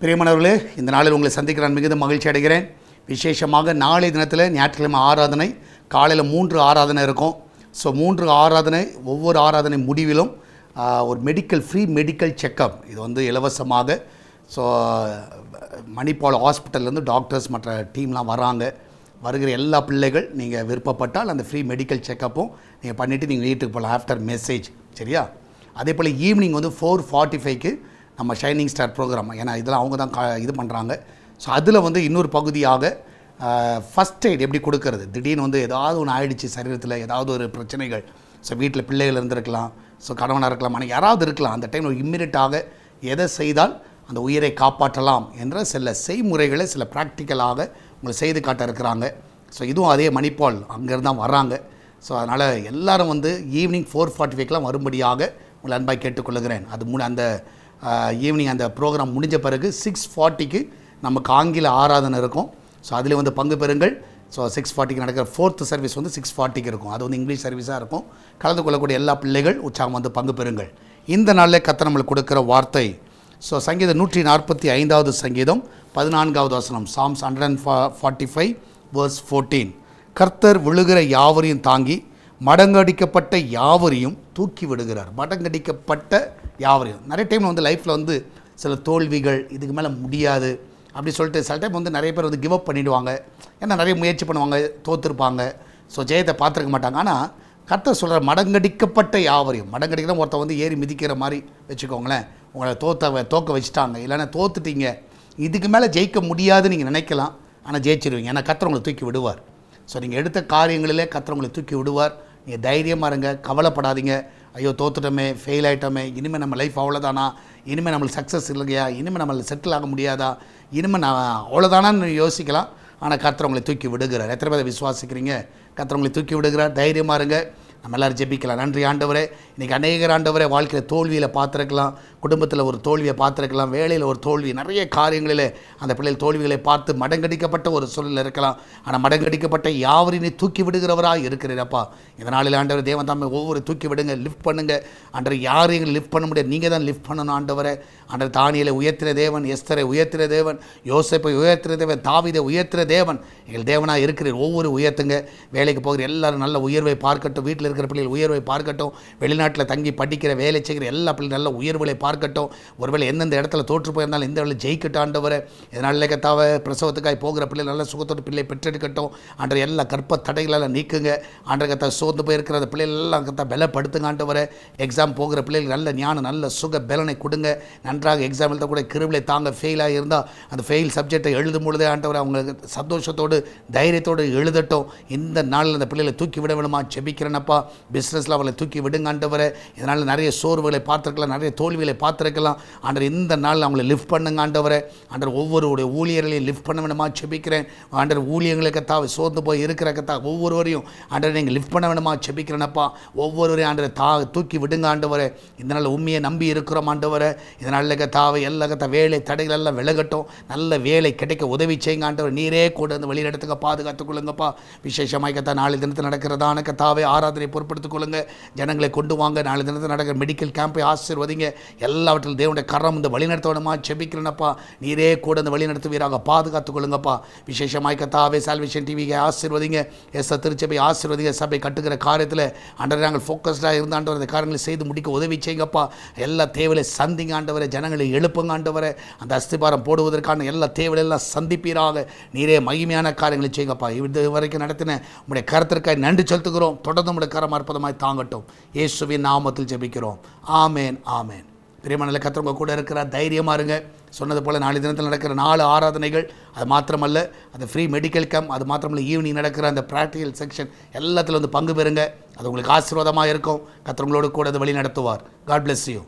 பிரியமானவர்களே, இந்த நாளில் உங்களை சந்திக்க நான் மிகுந்த மகிழ்ச்சி அடைகிறேன். விசேஷமாக நாளை தினத்தில் ஞாயிற்றுக்கிழமை ஆராதனை காலையில் 3 ஆராதனை இருக்கும். ஸோ 3 ஆராதனை, ஒவ்வொரு ஆராதனை முடிவிலும் ஒரு ஃப்ரீ மெடிக்கல் செக்கப் இது இலவசமாக. ஸோ மணிப்பால் ஹாஸ்பிட்டல்லேருந்து டாக்டர்ஸ் மற்ற டீம்லாம் வராங்க. வருகிற எல்லா பிள்ளைகள் நீங்கள் விருப்பப்பட்டால் அந்த ஃப்ரீ மெடிக்கல் செக்கப்பும் நீங்கள் பண்ணிவிட்டு நீங்கள் வீட்டுக்கு போகலாம் ஆஃப்டர் மெசேஜ். சரியா? அதே போல் ஈவினிங் 4:45க்கு நம்ம ஷைனிங் ஸ்டார் ப்ரோக்ராம், ஏன்னா இதெல்லாம் அவங்க தான் இது பண்ணுறாங்க. ஸோ அதில் இன்னொரு பகுதியாக ஃபஸ்ட் எய்ட் எப்படி கொடுக்கறது, திடீர்னு ஏதாவது ஒன்று ஆயிடுச்சு சரீரத்தில், ஏதாவது ஒரு பிரச்சனைகள். ஸோ வீட்டில் பிள்ளைகள் இருந்திருக்கலாம், ஸோ கணவனாக இருக்கலாம், ஆனால் யாராவது இருக்கலாம். அந்த டைம் இம்மிடியட்டாக எதை செய்தால் அந்த உயிரை காப்பாற்றலாம் என்ற சில செய்முறைகளை சில ப்ராக்டிக்கலாக உங்களை செய்து காட்ட இருக்கிறாங்க. ஸோ இதுவும் அதே மணிப்பால் அங்கேருந்து தான் வர்றாங்க. ஸோ அதனால் எல்லோரும் ஈவினிங் 4:45க்கெலாம் வரும்படியாக உங்களை அன்பாக கேட்டுக்கொள்ளுகிறேன். அது அந்த ஈவினிங் அந்த ப்ரோக்ராம் முடிஞ்ச பிறகு 6:40க்கு நமக்கு ஆங்கில ஆராதனை இருக்கும். ஸோ அதில் பங்கு பெறுங்கள். ஸோ 6:40க்கு நடக்கிற 4th சர்வீஸ் 6:40க்கு இருக்கும். அது இங்கிலீஷ் சர்வீஸாக இருக்கும். கலந்து கொள்ளக்கூடிய எல்லா பிள்ளைகள் உற்சாகம் பங்கு பெறுங்கள். இந்த நாளில் கர்த்தர் நம்மளுக்கு கொடுக்குற வார்த்தை, ஸோ சங்கீதம் 145வது சங்கீதம் 14வது வசனம், சாம்ஸ் 145 verse 14. கர்த்தர் விழுகிற யாவரையும் தாங்கி மடங்கடிக்கப்பட்ட யாவரையும் தூக்கி விடுகிறார். மடங்கடிக்கப்பட்ட யாவரையும். நிறைய டைம் லைஃப்பில் சில தோல்விகள், இதுக்கு மேலே முடியாது அப்படி சொல்லிட்டு சில டைம் நிறைய பேர் கிவ் அப் பண்ணிவிடுவாங்க. ஏன்னா நிறைய முயற்சி பண்ணுவாங்க, தோற்றுருப்பாங்க. ஸோ ஜெயத்தை பார்த்துருக்க மாட்டாங்க. ஆனால் கர்த்தர் சொல்கிற மடங்கடிக்கப்பட்ட யாவரையும், மடங்கடிக்கிற ஒருத்தர் ஏறி மிதிக்கிற மாதிரி வச்சுக்கோங்களேன். உங்களை தோக்க வச்சுட்டாங்க, இல்லைன்னா தோத்துட்டீங்க, இதுக்கு மேலே ஜெயிக்க முடியாதுன்னு நீங்கள் நினைக்கலாம். ஆனால் ஜெயிச்சிருவீங்க. ஏன்னா கர்த்தர் உங்களை தூக்கி விடுவார். ஸோ நீங்கள் எடுத்த காரியங்களிலே கர்த்தர் உங்களை தூக்கி விடுவார். நீங்கள் தைரியமாக இருங்க, கவலைப்படாதீங்க. ஐயோ தோத்துட்டோமே, ஃபெயில் ஆகிட்டோமே, இனிமேல் நம்ம லைஃப் அவ்வளோதானா, இனிமேல் நம்மளுக்கு சக்ஸஸ் இல்லையா, இனிமேல் நம்மளுக்கு செட்டில் ஆக முடியாதா, இனிமேல் நான் அவ்வளோதானான்னு யோசிக்கலாம். ஆனால் கர்த்தர் உங்களை தூக்கி விடுகிறார். எத்தனை பேரை விசுவாசிக்கிறீங்க? கர்த்தர் உங்களை தூக்கி விடுகிறார். தைரியமாக இருங்க. நம்ம எல்லோரும் ஜெபிக்கலாம். நன்றி ஆண்டவரே, இன்றைக்கி அநேகர் ஆண்டவரே வாழ்க்கையில் தோல்வியில் பார்த்துருக்கலாம், குடும்பத்தில் ஒரு தோல்வியை பார்த்துருக்கலாம், வேலையில் ஒரு தோல்வி, நிறைய காரியங்களில் அந்த பிள்ளைகள் தோல்விகளை பார்த்து மடங்கடிக்கப்பட்ட ஒரு சூழலில் இருக்கலாம். ஆனால் மடங்கடிக்கப்பட்ட யாவரையும் தூக்கி விடுகிறவராக இருக்கிறீரப்பா. இதனால ஆண்டவர் தேவன் தாமே ஒவ்வொரு தூக்கி விடுங்க, லிஃப்ட் பண்ணுங்கள் ஆண்டவர். யாரையும் லிஃப்ட் பண்ண முடியாது, நீங்கள் தான் லிஃப்ட் பண்ணணும் ஆண்டவரே. ஆண்டவர் தானியேலை உயர்த்தின தேவன், எஸ்தரை உயர்த்தின தேவன், யோசேப்பை உயர்த்தின தேவன், தாவீதை உயர்த்தின தேவன், எங்கள் தேவனாக இருக்கிறீர். ஒவ்வொரு உயர்த்துங்க. வேலைக்கு போகிற எல்லாரும் நல்ல உயர்வை பார்க்கட்டும். வீட்டில் இருக்கிற பிள்ளைகள் உயர்வை பார்க்கட்டும். வெளிநாட்டில் தங்கி படிக்கிற வேலை செய்கிற எல்லா பிள்ளைகள் நல்ல உயர்வுகளை பார்க்கட்டும். ஒருவேளை எந்தெந்த இடத்துல தோற்று போயிருந்தாலும் இந்த வேலை ஜெயிக்கட்டும் ஆண்டவரை. இதனால் கத்தாவை பிரசவத்துக்காய் போகிற பிள்ளைகள் நல்ல சுகத்தோடு பிள்ளை பெற்றெடுக்கட்டும் ஆண்டவர். எல்லா கற்ப தடைகளெல்லாம் நீக்குங்க ஆண்டவர். கத்தா சோர்ந்து போயிருக்கிற அந்த பிள்ளைகள் எல்லாம் கத்தா பலப்படுத்துங்க ஆண்டவரை. எக்ஸாம் போகிற பிள்ளைகள் நல்ல ஞானம், நல்ல சுக பலனை கொடுங்க. நன்றாக எக்ஸாம் எழுத கூட கிருவிலை தாங்க. ஃபெயிலாக இருந்தால் அந்த ஃபெயில் சப்ஜெக்டை எழுதும் பொழுதே ஆண்டவர் அவங்களுக்கு சந்தோஷத்தோடு தைரியத்தோடு எழுதட்டும். இந்த நாளில் அந்த பிள்ளைகளை தூக்கி விட வேணுமா ஜெபிக்கிறேனப்பா. பிஸ்னஸில் அவளை தூக்கி விடுங்க ஆண்டவரை. இதனால் நிறைய சோர்வுகளை பார்த்துருக்கலாம், நிறைய தோல்விகளை பார்த்துருக்கலாம் ஆண்டவர். இந்த நாளில் அவங்களை லிஃப்ட் பண்ணுங்க ஆண்டவரை. ஆண்டவர் ஒவ்வொருடைய ஊழியர்களையும் லிஃப்ட் பண்ண வேணுமா ஜெபிக்கிறேன் ஆண்டவர். ஊழியர்களுக்கத்தா சோர்ந்து போய் இருக்கிறக்கத்தா ஒவ்வொருவரையும் ஆண்டவர் நீங்கள் லிஃப்ட் பண்ண வேணுமா ஜெபிக்கிறேனப்பா. ஒவ்வொருவரையும் ஆண்டவர் தூக்கி விடுங்க ஆண்டவரை. இதனால் உண்மையை நம்பி இருக்கிறோம் ஆண்டவரை. இதனால் கத்தாவை எல்லா கத்தா வேலை தடைகள் எல்லாம் விலகட்டும். நல்ல வேலை கிடைக்க உதவி செய்யுங்க ஆண்டவர். நீரே கூட அந்த வெளியிடத்துக்கு பாதுகாத்துக் கொள்ளுங்கப்பா. விசேஷமாக கத்தா நாளை தினத்தில் நடக்கிறதான கத்தாவை ஆராதனை பொறுப்படுத்திக் கொள்ளுங்க. ஜனங்களை கொண்டு வாங்க. நாளை தினத்தில் நடக்கிற மெடிக்கல் கேம்பை ஆசீர்வதிங்க. எல்லாவற்றிலும் தேவனுடைய கரம் இந்த வழிநடத்தணுமா ஜெபிக்கிறேனப்பா. நீரே கூட இந்த வழிநடத்துவீராக பாதுகாத்துக் கொள்ளுங்கப்பா. விசேஷமாய் கத்தாவே சால்வேஷன் டிவியை ஆசீர்வதிங்க. திருச்சபை ஆசீர்வதிங்க. சபை கட்டுகிற காரியத்தில் ஆண்டவரை நாங்கள் ஃபோக்கஸ்டாக இருந்த ஆண்டவர் அந்த காரியங்களை செய்து முடிக்க உதவி செய்யுங்கப்பா. எல்லா தேவையை சந்திங்க ஆண்டவரை. ஜனங்களை எழுப்புங்க ஆண்டவரை. அந்த அஸ்திபாரம் போடுவதற்கான எல்லா தேவையெல்லாம் சந்திப்பீராக. நீரே மகிமையான காரியங்களை செய்யுங்கப்பா. இது வரைக்கும் நடத்தின உங்களுடைய கருத்திற்காக நன்றி செலுத்துகிறோம். தொடர்ந்து உங்களுடைய கரம் அற்புதமாய் தாங்கட்டும். இயேசுவின் நாமத்தில் ஜெபிக்கிறோம். ஆமேன், ஆமேன். பிரியமான கர்த்தர் கூட இருக்கிறார். தைரியமாக இருங்க. சொன்னது போல் நாளை தினத்தில் நடக்கிற 4 ஆராதனைகள், அது மாத்திரமல்ல அந்த ஃப்ரீ மெடிக்கல் கேம்ப், அது மாத்திரமல்ல ஈவினிங் நடக்கிற அந்த ப்ராக்டிக்கல் செக்ஷன் எல்லாத்தில் பங்கு பெறுங்க. அது உங்களுக்கு ஆசீர்வாதமாக இருக்கும். கர்த்தர் உங்களோடு கூட வழி நடத்துவார். God bless you.